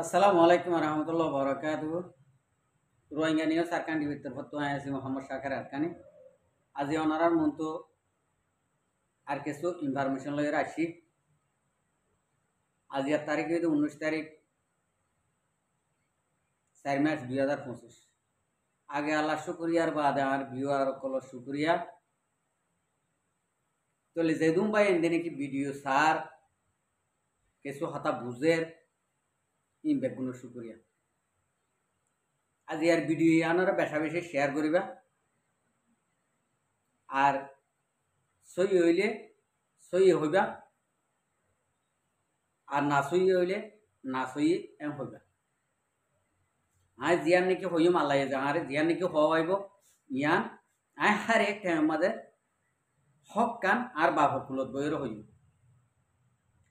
আসসালামু আলাইকুম রহমতুল্লাহ বরকাত রোহিঙ্গা নিয়ে সারকান্ডি ভিতর ফতো আছি মোহাম্মদ শাকের আরকানি আজি অনারার মতো আর কিছু ইনফরমেশন লয়ে আসি। আজি আর তারিখ হইতে 19 তারিখ 4 মার্চ 2025। আগে আল্লাহ শুক্রিয়ার বাদ আর ভিউয়ার কল শুক্রিয়া তলে যেদুম পাই এনে নাকি ভিডিও সার কিছু হতা বুঝের ইন বেগুন শুক্রিয়া। আজি আর ভিডিও আনারা বেশা বেশি শেয়ার করিবা আর সই হইলে সই হইবা আর না সই হইলে না সই এম হইবা। আয় জিয়ার নাকি হইম আল্লাহ জাহারে জিয়ার নাকি হওয়াইব ইয়ান আয় হার এক টাইম মাঝে হক কান আর বাফর কুলত বইয়ের হইম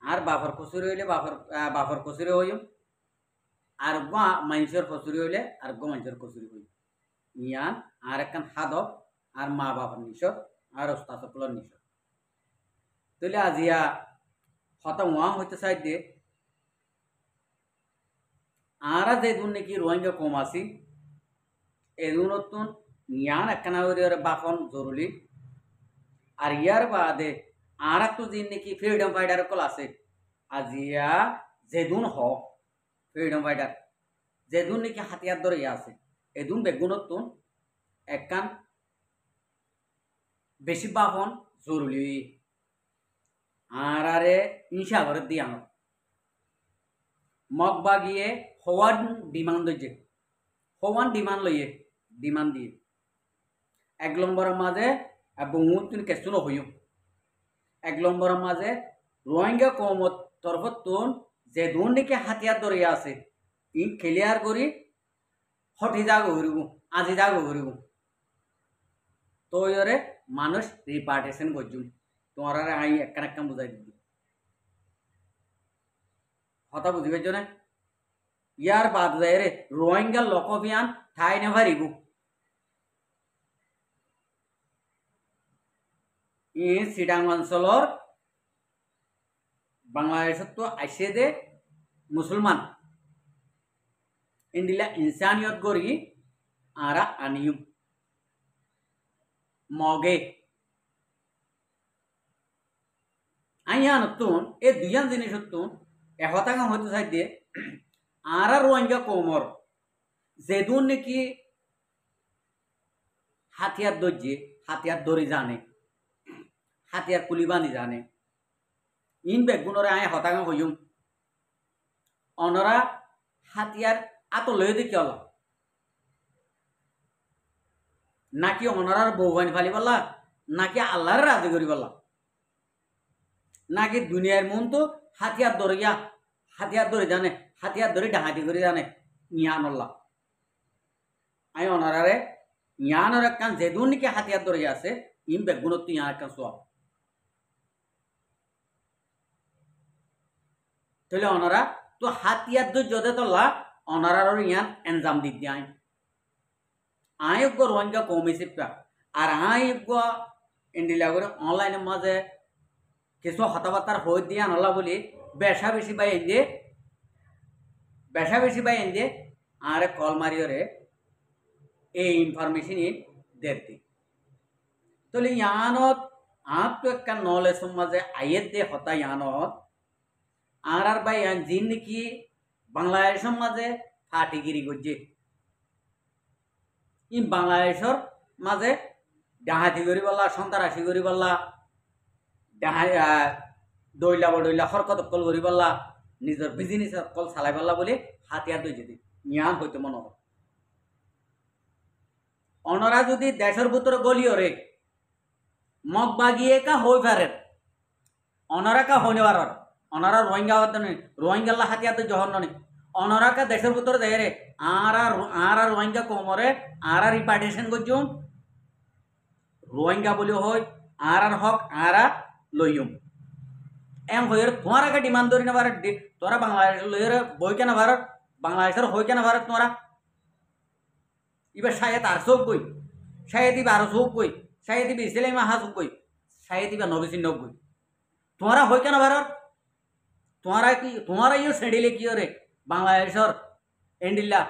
আর বাফর কচুরি হইলে বাফর কচুরি হইম আর মানুষের কচুরি হইলে আর মানুষের কচুরি হইম ইয়ান আর একখান হাদক আর মা বাবার নিশত আর ওস্তাদ সকলের নিশত তাহলে আজিয়া হতা ওয়াম হইতে চাই দিয়ে আরা যেদুন নাকি রোহিঙ্গা কম আছি এদুনতুন ইয়ান একখানা বাফন জরুরি আর ইয়ার বাদে আর একটু দিন নাকি ফ্রিডম ফাইটার কল আছে আজিয়া যেদুন হ ফ্রিডম ফাইটার যেদুন নাকি হাতিয়ার ধরে আছে এদুন বেগুনতুন একখান বেশি বাফন জরুরি আর আরে ইনশা ঘরে দিয়ানো মগ বাগিয়ে হওয়ার ডিমান্ড হয়েছে হওয়ান ডিমান্ড লইয়ে ডিমান্ড দিয়ে 1 নম্বরের মাঝে বহুত তুমি কেসুনো হইও 1 নম্বরের মাঝে রোহিঙ্গা কমত তরফত তুন যে দুন নাকি হাতিয়ার ধরে আছে ই ক্লিয়ার করি হঠি যাগ হরিব আজি যাগ হরিব তো এরে মানুষ রিপার্টেশন করছুন তোমার আই একখান একখান বুঝাই দিবি কথা বুঝিবার জন্য ইয়ার বাদ যায় রে রোহিঙ্গা লোকবিয়ান ঠাই নেভারিব ই চিটাং অঞ্চলর বাংলাদেশত তো আইসে দে মুসলমান ইন্দিলা ইনসানিয়ত গড়ি আরা আনিয়ম মগে আইয়া নতুন এই দুইয়ান জিনিস নতুন এহতাগাম হইতে চাই দিয়ে আরা রোহিঙ্গা কমর যেদুন নাকি হাতিয়ার দর্জে হাতিয়ার দড়ি জানে হাতিয়ার কুলিবানি জানে ইন বেগুনরে আয় হতাগাম হইম অনরা হাতিয়ার আত লয়ে দেখি অল নাকি অনরার বৌবানি ফালি পাল্লা নাকি আল্লাহর রাজি করি পাল্লা নাকি দুনিয়ার মন তো হাতিয়ার দরিয়া হাতিয়ার ধরে জানে হাতিয়ার ধরে ডাহাতি করে জানে ইয়ান আল্লাহ আই অনারারে ইয়ানোর একখান যেদুন নাকি হাতিয়ার ধরে আছে ইম বেগুনত ইয়ান একখান সব তাহলে অনারা তো হাতিয়ার ধরে যদি তোলা অনারার ইয়ান এনজাম দি দিয়ে আয় রোহিঙ্গা কমেছে আর আয় ইন্ডিয়া করে অনলাইনের মাঝে কিছু হতাবার্তার হয়ে দিয়ে আনলা বলি বেশা বেশি বাই এনে আর কল মারিওরে এই ইনফরমেশন দেখতে তাহলে ইয়ানত আপ তো একটা নলেজ মাঝে আইয়ের দে হতা ইয়ানত আর বাই ইয়ান জিন নাকি বাংলাদেশের মাঝে ফাটিগিরি করছে ই বাংলাদেশের মাঝে ডাহাতি করি বললা সন্ত্রাসী করি বললা দইলা বডইলা হরকত কল করি পাল্লা নিজের বিজনেস কল চালাই পাল্লা বলে হাতিয়ার দই যদি ইয়ান হইতে মনে হয় অনরা যদি দেশের ভিতরে গলিওরে মগ বাগিয়ে কা হই পারে অনরা কা হইনে পার অনরা রোহিঙ্গা রোহিঙ্গাল্লা হাতিয়ার দই জহর ননি অনরা কা দেশের ভিতরে দেয় রে আর রোহিঙ্গা কমরে আর রিপার্টেশন করছুন রোহিঙ্গা বলি হয় আর হক আর লইম এম হয়ে তোমার আগে ডিমান্ড ধরি না ভারত তোরা বাংলাদেশ লইয়ের বই কেনা ভারত বাংলাদেশের হই কেনা ভারত তোরা এবার শায়েদ আর চোখ বই শায়েদ ইবা আরো চোখ বই শায়েদ ইবা ইসলাম আহা চোখ বই শায়েদ ইবা নবিসিন বই তোরা হই কেনা ভারত তোরা কি তোমরা ইয়ে সেডিলে কি রে বাংলাদেশের এন্ডিল্লা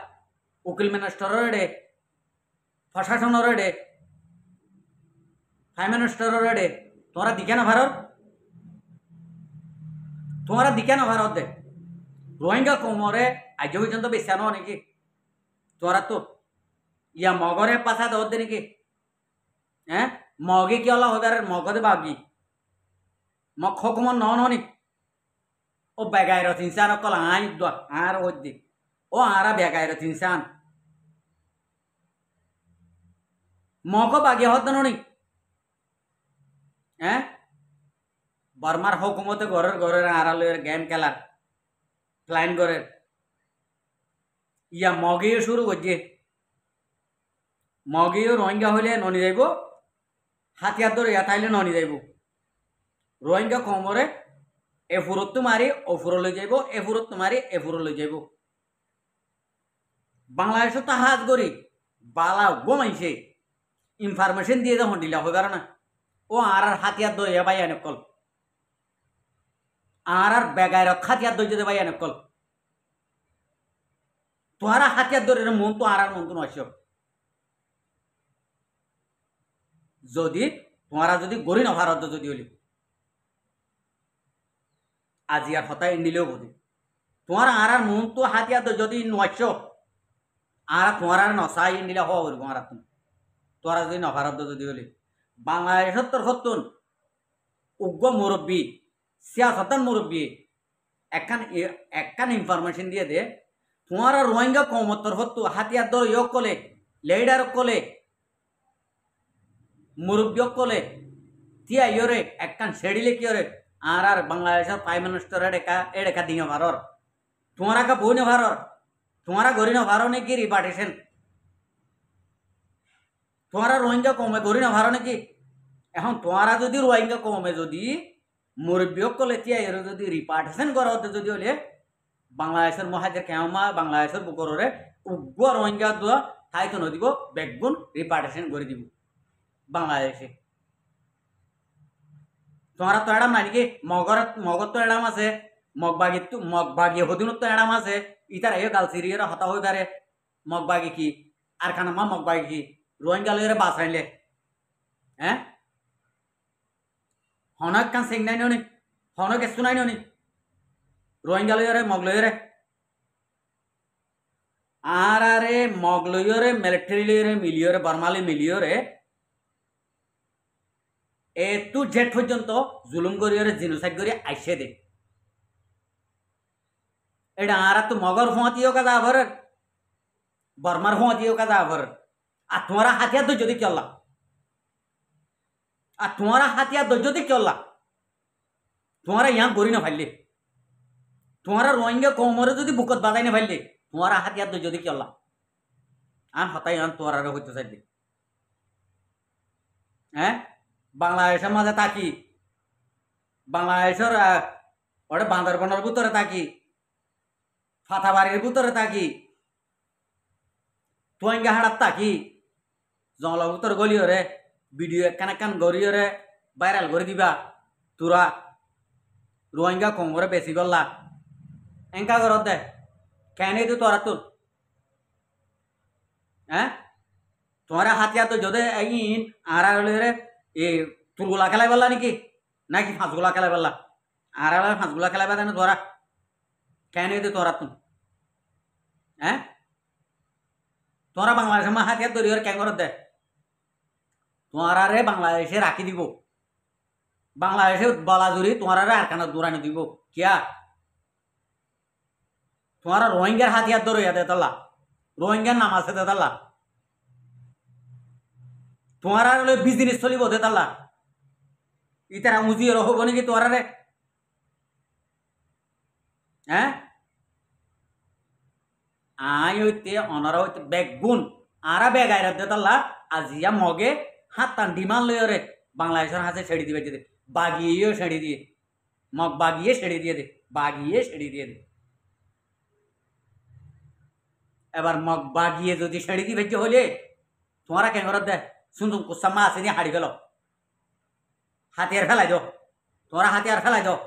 উকিল মিনিস্টারের এডে প্রশাসনের এডে প্রাইম মিনিস্টারের এডে তোমরা দিকে না ভারত তোমরা দিকে না ভারত দে রোহিঙ্গা কোমরে আজ পর্যন্ত বেসানো নাকি তোরা তো ইয়া মগরে পাশা দেওয়া দে নাকি হ্যাঁ মগে কি হলা হবে মগদে বাগি মগ খকুমন ননি ও বেগাইর তিনসান কল আই আর ওদি ও আরা বেগাইর তিনসান মগ বাগি হত ননি হ্যাঁ বর্মার হুকুমতে ঘরের ঘরের আড়ালের গেম খেলার প্ল্যান করে ইয়া মগেও শুরু করছে মগেও রোহিঙ্গা হইলে ননি যাইব হাতিয়ার ধরে ইয়া তাইলে ননি যাইব রোহিঙ্গা কমরে এ ফুরত মারি ও ফুরলে যাইব এ ফুরত মারি এ ফুরলে যাইব বাংলাদেশে তো হাজ করি বালা গোমাইছে ইনফরমেশন দিয়ে যখন দিলা হইবার না ও আর হাতিয়ার দই ভাই অনেকল আর বেগায় হাতিয়ার দই যেতে ভাই অনেকল তোহারা হাতিয়ার দই মন তো আর মন তো নয় যদি তোমরা যদি গড়ি না ভারত যদি হলি আজি আর হতাই নিলেও বোধে তোমার আর মন তো হাতিয়ার দই যদি নয় আর তোমার নসাই নিলে হওয়া বলবো আর তুমি তোরা যদি নভারত যদি হলি বাংলাদেশের তোর হতুন উগ্র মুরব্বী সিয়াসতান মুরব্বী একখান ইনফরমেশন দিয়ে দে তোমার রোহিঙ্গা কমতর হতু হাতিয়ার দর ইয়ক কলে লেডার কলে মুরব্বী কলে তিয়া ইয়রে একখান শেডিলে কি রে আর বাংলাদেশের প্রাইম মিনিস্টার এডেকা দিন ভারর তোমারা কা বই ভারর তোমারা গরি না ভারো নাকি রিপার্টিশন তোমারা রোহিঙ্গা কমে গরি না ভারো নাকি এখন তোমারা যদি রোহিঙ্গা কমে যদি মুরব্বী কলে তিয়া এর যদি রিপার্টিশন করা হতে যদি হলে বাংলাদেশের মহাজের কেমা বাংলাদেশের বুকরে উগ্র রোহিঙ্গা দোয়া ঠাইতো নদীব বেগুন রিপার্টিশন করে দিব বাংলাদেশে তোমারা তো এড়াম নাই নাকি মগর তো এড়াম আছে মগবাগি হদিনত তো এড়াম আছে ইতার এ গাল সিরিয়ার হতা হয়ে পারে মগবাগি কি আর খানা মগবাগি কি রোহিঙ্গা লইরে বাস আইলে হ্যাঁ হনক কান সিং নাই নি হনক এসু নাই নি রোহিঙ্গা লইরে মগ লইরে আর আরে mug লইরে military লইরে মিলিয়রে বর্মালি মিলিয়রে A to Z পর্যন্ত জুলুম করিয়রে জিনোসাইড করি আইসে দে এটা আর তো মগর ফোঁয়াতিও কাজা ভর বর্মার ফোঁয়াতিও কাজা ভর আর তোমারা হাতিয়ার তো যদি চললা আর তোমারা হাতিয়ার তো যদি চললা তোমারা ইয়া গড়ি না ফাইলে তোমারা রোহিঙ্গা কমরে যদি বুকত বাজাই না ফাইলে তোমারা হাতিয়ার তো যদি চললা আন হতাই আন তোমার হইতে চাইলে হ্যাঁ বাংলাদেশের মাঝে থাকি বাংলাদেশের ওটা বান্দরবনের ভিতরে থাকি ফাতাবাড়ির ভিতরে থাকি তোয়াঙ্গা হাড়াত থাকি জঙ্গলের ভিতরে গলিওরে ভিডিও একখান গড়িওরে ভাইরাল করে দিবা তোরা রোহিঙ্গা কমরে বেশি গল্লা এঙ্কা ঘরত দে কেন তো তোরা তোর হ্যাঁ তোমারা হাতিয়ার তো যদি ইন আর এ তুলগুলা খেলাই পারলা নাকি নাকি ফাঁসগুলা খেলাই পারলা আর ফাঁসগুলা খেলাই পারে না তোরা কেন তো তোরা তুমি হ্যাঁ তোরা বাংলাদেশের মা হাতিয়ার তৈরি করে কেন করে দে তোমারা রে বাংলাদেশে রাখি দিব বাংলাদেশে বলা জুড়ি তোমারা রে আরখানা দৌড়ানি দিব কিয়া তোমারা রোহিঙ্গার হাতিয়ার ধরে দে তাল্লা রোহিঙ্গার নাম আছে দে তাল্লা তোমারা বিজনেস চলিব দে তাল্লা ইতারা মুজি রহব নাকি তোমারা রে হ্যাঁ আই হইতে অনারা হইতে বেগুন আরা বেগাই দে তাল্লা আজিয়া মগে হাত টান ডিমান লইরে বাংলাদেশের হাতে ছেড়ে দিবে যদি বাগিয়েও ছেড়ে দিয়ে মগ বাগিয়ে ছেড়ে দিয়ে দে বাগিয়ে ছেড়ে দিয়ে দে এবার মগ বাগিয়ে যদি ছেড়ে দিবে হলে তোমারা কেন করে দে সুন্দর কুসাম্মা আছে নি হাড়ি গেল হাতিয়ার ফেলাই দাও তোমরা হাতিয়ার ফেলাই দাও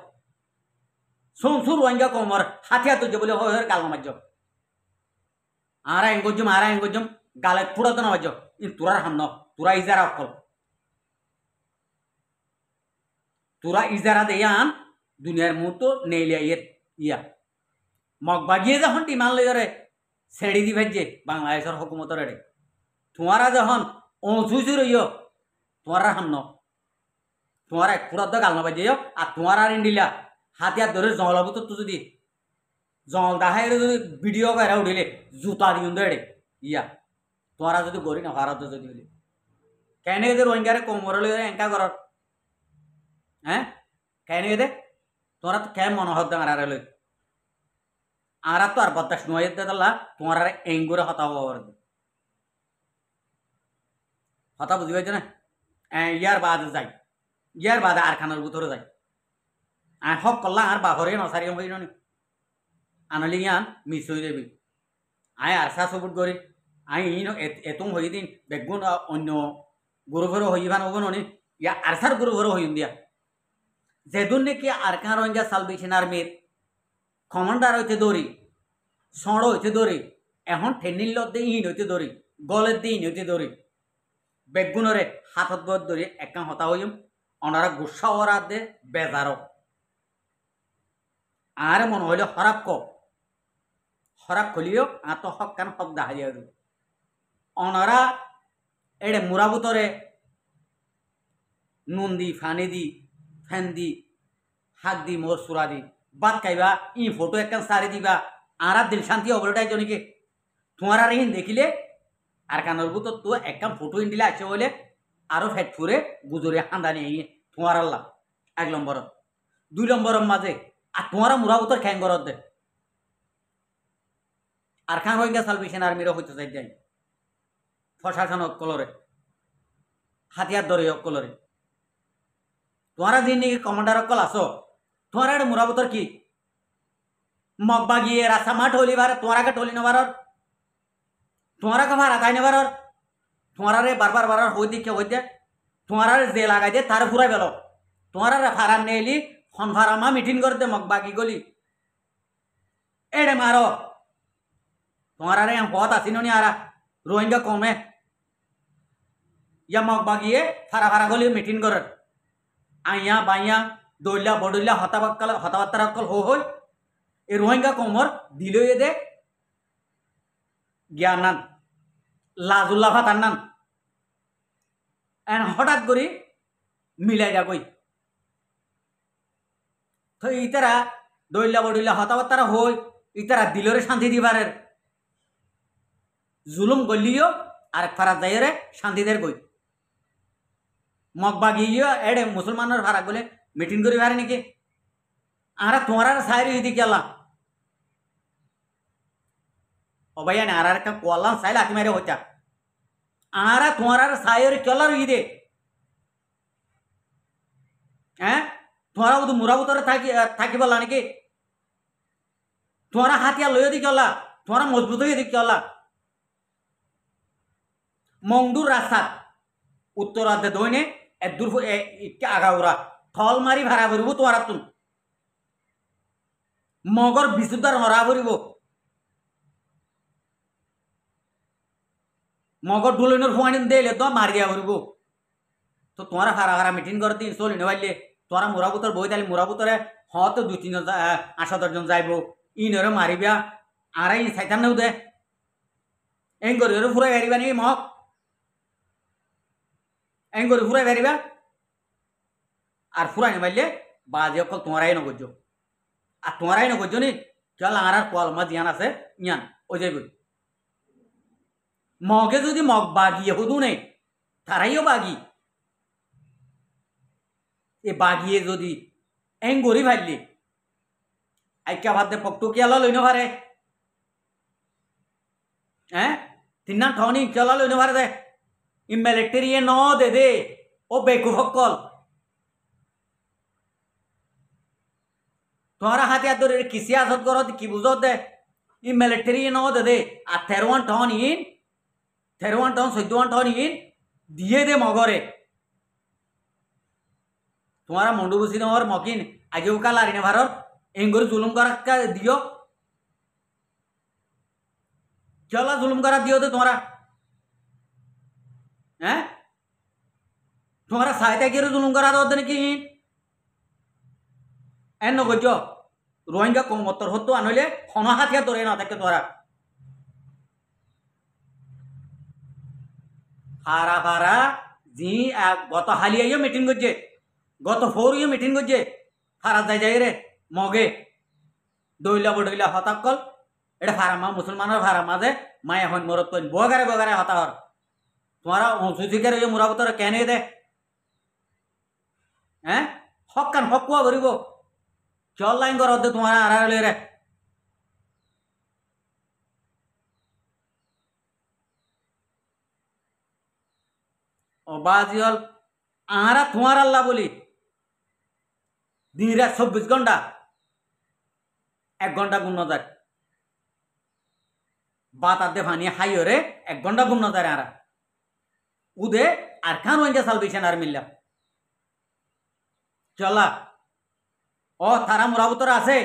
সংসুর রোহিঙ্গা কমর হাতিয়া তুলছে বলে হয় গাল নামাজ আরা এঙ্গজম গালে পুরাতো নামাজ তোরার হামন তোরা ইজারা অকল তোরা ইজারা দিয়ে আন দুনিয়ার মুহূর্ত নেইলিয়া ইয়া মগবাগিয়ে যখন টিমান লইরে ছেড়ি দি ভাজ্যে বাংলাদেশের হকুমতর এড়ে তোমারা যখন অঁচুচু রইয় তোমার হামন তোমার এক পুরা তো গাল নামাজ আর তোমার আর ইন্ডিলা হাতিয়ার ধরে জঙ্গল তো যদি জঙ্গল দাহাই যদি ভিডিও করে উঠিলে জুতা দিন দেড়ে ইয়া তোরা যদি গড়ি না ভারত যদি হলে কেন যদি রোহিঙ্গারে কোমর লই এঙ্কা কর হ্যাঁ কেন দে তোরা তো কেন মনোহর দাঁড় আর লই আর তো আর বদাস নয় দাল্লা তোমার আর এঙ্গুরে হতা হওয়ার হতা বুঝি পাইছে না ইয়ার বাদে যাই ইয়ার বাদে আর খানার ভিতরে যাই আর হক করলা আর বাঘরে নসারি হই নি আনলি ইয়ান মিস হয়ে যাবি আয় আর সা সবুট করি আই ইন এতম হই দিন বেগুন অন্য গুরু ঘর হইবা নব ননি ইয়া আরসার গুরু ঘর হইম দিয়া যেদুন নাকি আর কান রোহিঙ্গা সালভেশন আর্মির কমান্ডার হইতে দৌড়ি সড় হইতে দৌড়ি এখন ঠেনির লদ্দে ইন হইতে দৌড়ি গলের দিয়ে ইন হইতে দৌড়ি বেগুনরে হাতত বদ ধরে একা হতা হইম ওনারা গুসা ওরা দে বেজার আর মনে হইলে হরাপ খলিও আর তো হক কান হক দেখা যায় ওনারা এড়ে মুরাবুতরে নুন দি ফানি দি ফ্যান দি হাত দি মোর সুরা দি বাদ খাইবা ই ফটো একখান সারি দিবা আর দিল শান্তি অবলটাই জনিকে তোমার আর ইন দেখিলে আর কানোর বুতর তো একখান ফটো ইন দিলে আছে বলে আরো ফেট ফুরে গুজরে হান্দানি তোমার আল্লাহ 1 নম্বর 2 নম্বর মাঝে আর তোমারা মুরাবুতর খ্যাং গরত দে আর খান রোহিঙ্গা সালভেশন আর্মিরও হইতে চাই দেয় প্রশাসন কলরে হাতিয়ার ধরে কলরে তোমারা যে নাকি কমান্ডার অকল আসো তোমার একটা মুরাবতর কি মগবা গিয়ে রাস্তা মাঠ হলি বার তোমারাকে টলি নেবার তোমারাকে ভাড়া তাই নেবার তোমার বারবার বারবার হইতে তোমার যে লাগাই দে তার ফুরাই গেল তোমার ভাড়া নেইলি হন ভাড়া মা মিটিং করে দে মগবা কি গলি এড়ে মারো তোমার পথ আসিন নি আর রোহিঙ্গা কমে ইয়া মগবা গিয়ে ফারা ফারা গলি মিটিং করে আইয়া বাইয়া দৌলা বডইলা হতাবার্তার অকল হই এই রোহিঙ্গা কমর দিল দে জ্ঞান নান লাজুল্লাহ ভাতার নান হঠাৎ করে মিলাই যা কই তো ইতারা দৌলা বডইলা হতাবার্তারা হই ইতারা দিলরে শান্তি দিবারের জুলুম গলিও আর ফারা যাইরে শান্তিদের গই মগবা গিয়ে এড়ে মুসলমানের ভাড়া বলে মিটিং করি পারে নাকি আর তোমার সাইরে ইদি গেলা ও ভাইয়া আর একটা কলাম সাইল আতি মারে হইতা আর তোমার সাইরে কেলার ইদে হ্যাঁ তোমারা বুধ মুরাবুতরে থাকি বললা নাকি তোমারা হাতিয়া লইয়া দি গেলা তোমারা মজবুত হয়ে দি গেলা মংডুর রাস্তা উত্তরার্ধে দইনে এদূর আগাউরা থল মারি ভাড়া ভরিব তোমার তুন মগর বিশুদ্ধার হরা ভরিব মগর ডুলিনের ফুয়ানি দিলে তো মারি দিয়া ভরিব তো তোমার হারা হারা মিটিং করে দিন চলি নেবাইলে তোরা মুরাবুতর বই তাহলে মুরাবুতরে হয়তো 2-3 জন 8-10 জন যাইব ইনরে মারিবা আর এই সাইতান নেও দে এং করে ফুরাই হারিবা নি মগ এং করে ফুরাই হারিবা আর ফুরাই নেবাইলে বাজে অকল তোমারাই নগজ আর তোমারাই নগজ নি চল আর কল মা জিয়ান আছে ইয়ান ও যাইব মগে যদি মগ বাগিয়ে হুদু নেই তারাইও বাগি এ বাগিয়ে যদি এং গরি ভাইলি আইকা ভাতে পকটুকিয়ালা লইন পারে হ্যাঁ তিনা ঠনি কেলা লইন পারে দে ই মিলিটারিয়ে ন দে দে ও বেকুফকল তোমারা হাতে ধরে কিসি আসত করত কি বুঝত দে ই মিলিটারিয়ে ন দে দে আর 13 টন ইন 13 টন 14 টন ইন দিয়ে দে মগরে তোমারা মন্ডু বুঝি নর মকিন আগেও কাল আরিনে ভারত এঙ্গুর জুলুম করা দিও চলা জুলুম করা দিও তো তোমরা হ্যাঁ তোমরা সাইতে গিয়ে জুলুম করা দাও নাকি এন নগজ রোহিঙ্গা কমতর হতো আনলে হনহাতিয়া ধরে না থাকে তোরা ফারা ফারা জি গত হালিয়াইও মিটিং করছে গত ফৌরিও মিটিং করছে ফারা যাই রে মগে দইলা বডইলা হতাকল এটা ফারামা মুসলমানের ফারামা যে মা এখন মরত বগারে বগারে হতাহর তোমারা অংশুচিকার মুরাবতর কেনে দে হ্যাঁ হক কান হক কুয়া ভরিব চল লাইন কর দে তোমার আড়ালে রে অবাজিল আরা তোমার আল্লাহ বলি দিন রাত 24 ঘন্টা 1 ঘন্টা গুণ নজর বাতার দে ফানি হাইও রে 1 ঘন্টা গুণ নজর আরা উদে আর খান ওইটা সালভেশন আর মিললাম চলা ও তারা মুরাবতর আছে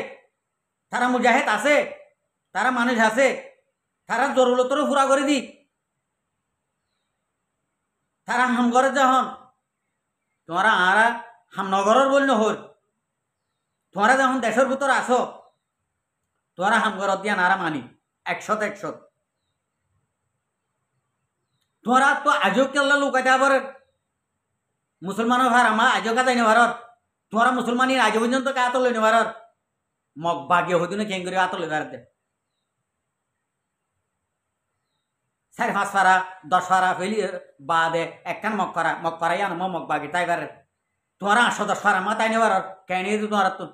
তারা মুজাহিদ আছে তারা মানুষ আছে তারা জরুরতর পুরা করে দি তারা হামগরে যখন তোমরা আরা হামনগরের বল নহর তোমরা যখন দেশের ভিতর আসো তোমরা হামগর দিয়া নারা মানি 100 তোমরা তো আজও কেল্লা লুকাইতে আবার মুসলমানের ভার আমা আজও কাতাই নে ভারত তোমরা মুসলমানি আজ পর্যন্ত কা আতল লইনে ভারত মগ বাগিয়ে হইতো না কেন করে আতল লই ভারতে 4-5 ফারা 10 ফারা ফেলি বাদে একখান মগ ফারাই আনো মগ বাগি তাই ভারে তোমরা 8-10 ফারা মা তাই নে ভারত কেন এই তোমরা তো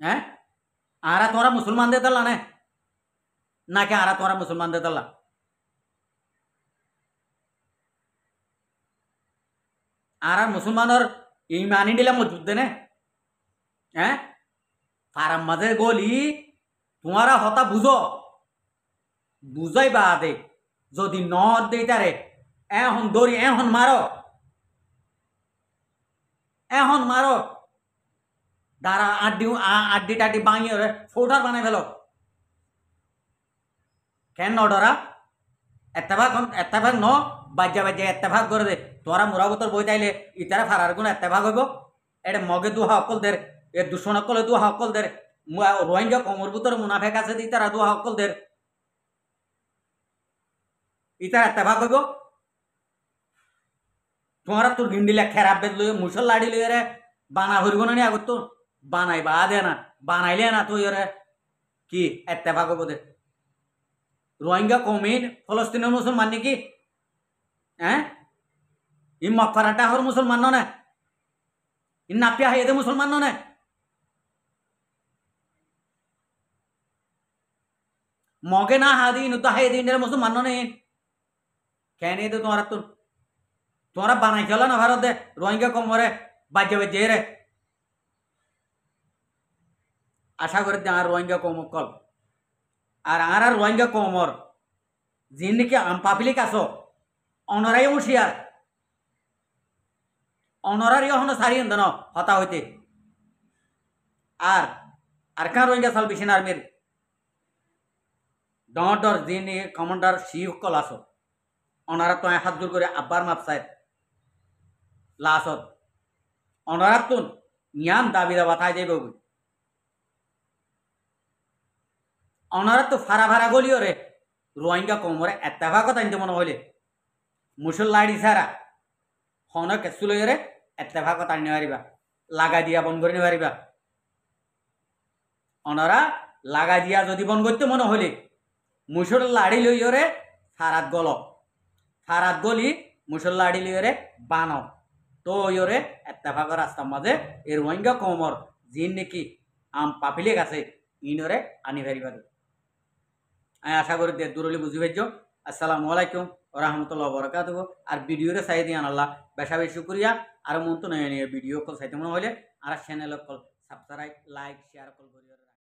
হ্যাঁ আরা তোমরা মুসলমান দে তলা নাকি আরা তোমরা মুসলমান দে তলা আর মুসলমানের ইমানি দিলে মজবুত দেনে হ্যাঁ ফারাম মাঝে গলি তোমারা হতা বুঝাই বাদে যদি নদ দেই তারে এখন দড়ি এখন মারো দাঁড়া আড্ডি টাড্ডি বাঙিয়ে ফোটার বানাই ফেলো কেন ডরা এত্তেভাগ ন বাজ্যা এত্তেভাগ করে দে তোরা মুরাবতর বই তাইলে ইতারা ফারার গুণ এত্তেভাগ হইব এটা মগে দুহা অকল দের এ দুশন অকলে দুহা অকল দের রোহিঙ্গা কমর ভিতরে মুনাফেক আছে ইতারা দুহা অকল দের ইতারা এত্তেভাগ হইব তোমরা তোর গিন্ডিলা খেরাপ বেদ লই মুসল লাড়ি লই রে বানা হইব না আগত তো বানাইবা দে না বানাইলে না তুই রে কি এত্তেভাগ হইব দে রোহিঙ্গা কমিন ফলস্তিনের মুসলমান নাকি হ্যাঁ ই মক্কারাটা হর মুসলমান না ই নাপিয়া হাইদে মুসলমান না মগে না হাদি নুতা হাইদে ইন্ডিয়ার মুসলমান না কেন দে তোমরা বানাই খেলা না ভারত দে রোহিঙ্গা কমরে বাজ্যে রে আশা করি আর রোহিঙ্গা কম কল আর রোহিঙ্গা কমর যিন নাকি পাবলিক আছো অনরাই হুঁশিয়ার অনরারই হন সারি ন হতা হইতে আর কান রোহিঙ্গা সালভেশন আর্মির ডর যিন কমান্ডার শিখ কল আছো অনারা তো হাত জোর করে আব্বার মাপসায় লাসত অনারা তো নিয়াম দাবি দাবা থাই যাইব অনারা তো ফারা গলিও রে রোহিঙ্গা কমরে এত্তেভাগ আনতে মনে হইলে মুসল্লাড়ি ছাড়া হন কেসু লই রে এত্তেভাগ আনতে পারিবা লাগা দিয়া বন করে পারিবা অনারা লাগা দিয়া যদি বন করতে মনে হইলে মুসল্লাড়ি লই রে ফারাত গলি মুসল্লাড়ি লই রে বানাও তো ইরে এত্তেভাগ রাস্তার মাঝে এই রোহিঙ্গা কমর যিন নাকি পাপিলে গেছে ইনরে আনি পারিবা আমি আশা করি দূরলি বুঝি পাইছ আসসালামু আলাইকুম রহমতুল্লাহ বরকাত আর ভিডিওরে চাই দিয়ে আনাল্লাহ বেশা বেশি শুক্রিয়া আর মন তো নয় ভিডিও কল চাইতে মনে হলে আর চ্যানেল কল সাবস্ক্রাইব লাইক শেয়ার কল করিও।